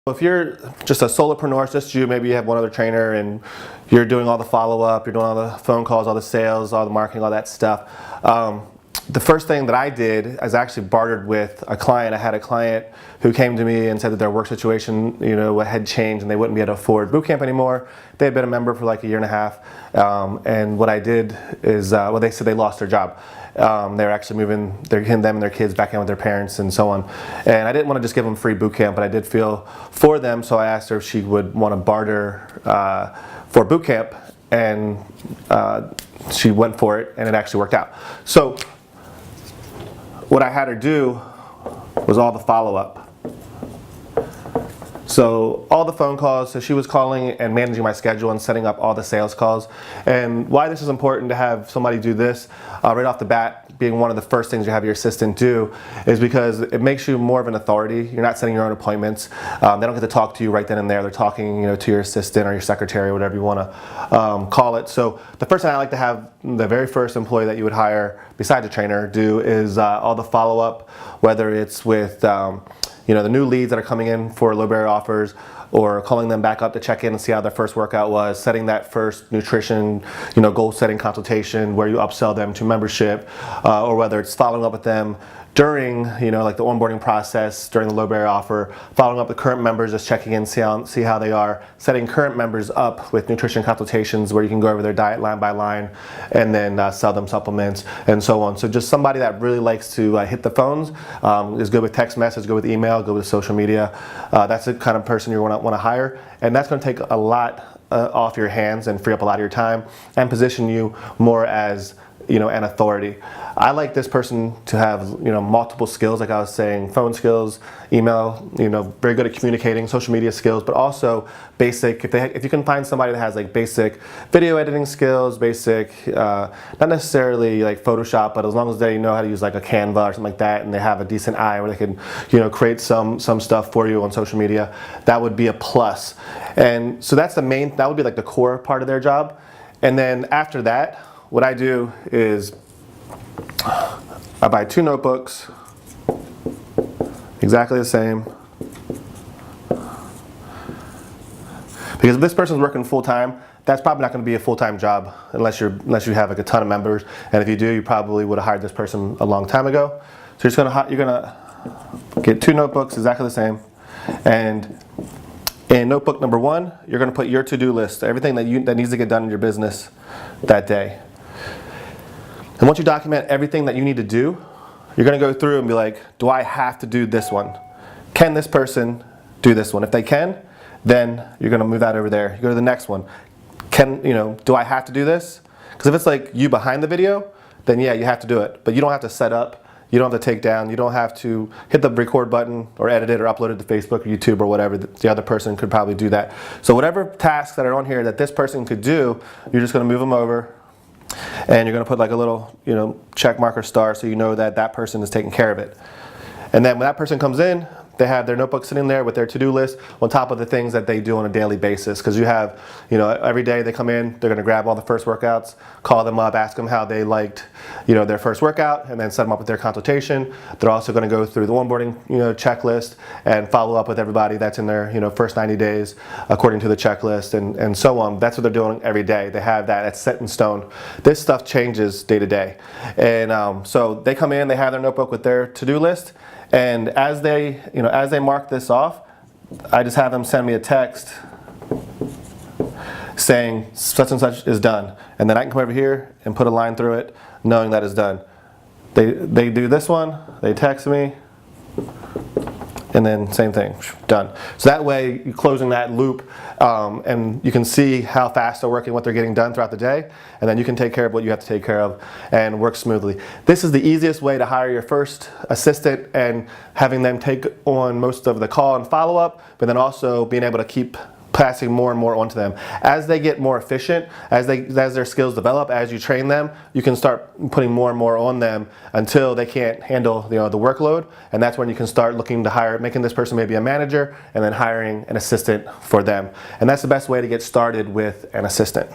If you're just a solopreneur, just you, maybe you have one other trainer and you're doing all the follow-up, you're doing all the phone calls, all the sales, all the marketing, all that stuff. The first thing that I did is actually bartered with a client. I had a client who came to me and said that their work situation, had changed and they wouldn't be able to afford boot camp anymore. They had been a member for like a year and a half, and what I did is, they said they lost their job. They were actually moving them and their kids back in with their parents and so on. And I didn't want to just give them free boot camp, but I did feel for them, so I asked her if she would want to barter for boot camp, and she went for it, and it actually worked out. So what I had her do was all the follow-up. So all the phone calls, so she was calling and managing my schedule and setting up all the sales calls. And why this is important to have somebody do this right off the bat, being one of the first things you have your assistant do, is because it makes you more of an authority. You're not setting your own appointments. They don't get to talk to you right then and there. They're talking to your assistant or your secretary or whatever you want to call it. So the first thing I like to have the very first employee that you would hire, besides a trainer, do is all the follow-up, whether it's with the new leads that are coming in for low barrier offers, or calling them back up to check in and see how their first workout was, setting that first nutrition, goal setting consultation where you upsell them to membership, or whether it's following up with them during, like the onboarding process during the low barrier offer, following up with current members, just checking in, see how they are, setting current members up with nutrition consultations where you can go over their diet line by line and then sell them supplements and so on. So just somebody that really likes to hit the phones, is good with text message, good with email, good with social media. That's the kind of person you want to hire, and that's going to take a lot off your hands and free up a lot of your time and position you more as an authority. I like this person to have multiple skills, like I was saying, phone skills, email, very good at communicating, social media skills, but also basic. If you can find somebody that has like basic video editing skills, basic, not necessarily like Photoshop, but as long as they know how to use like a Canva or something like that, and they have a decent eye where they can create some stuff for you on social media, that would be a plus. And so that would be like the core part of their job. And then after that, what I do is I buy 2 notebooks, exactly the same. Because if this person's working full-time, that's probably not going to be a full-time job unless you have like a ton of members. And if you do, you probably would have hired this person a long time ago. So you're gonna get 2 notebooks, exactly the same. And in notebook number 1, you're going to put your to-do list, everything that needs to get done in your business that day. And once you document everything that you need to do, you're going to go through and be like, do I have to do this one? Can this person do this one? If they can, then you're going to move that over there. You go to the next one. Do I have to do this? Because if it's like you behind the video, then yeah, you have to do it. But you don't have to set up. You don't have to take down. You don't have to hit the record button or edit it or upload it to Facebook or YouTube or whatever. The other person could probably do that. So whatever tasks that are on here that this person could do, you're just going to move them over. And you're going to put like a little, check mark or star so you know that that person is taking care of it. And then when that person comes in, they have their notebook sitting there with their to-do list on top of the things that they do on a daily basis. Because you have, every day they come in, they're going to grab all the first workouts, call them up, ask them how they liked, their first workout, and then set them up with their consultation. They're also going to go through the onboarding, checklist and follow up with everybody that's in their, first 90 days according to the checklist and so on. That's what they're doing every day. They have that. It's set in stone. This stuff changes day to day. And so they come in, they have their notebook with their to-do list. And as they mark this off, I just have them send me a text saying such and such is done. And then I can come over here and put a line through it knowing that it's done. They do this one, they text me, and then same thing, done. So that way you're closing that loop, and you can see how fast they're working, what they're getting done throughout the day, and then you can take care of what you have to take care of and work smoothly. This is the easiest way to hire your first assistant and having them take on most of the call and follow up, but then also being able to keep passing more and more onto them. As they get more efficient, as their skills develop, as you train them, you can start putting more and more on them until they can't handle the workload, and that's when you can start looking to hire, making this person maybe a manager, and then hiring an assistant for them. And that's the best way to get started with an assistant.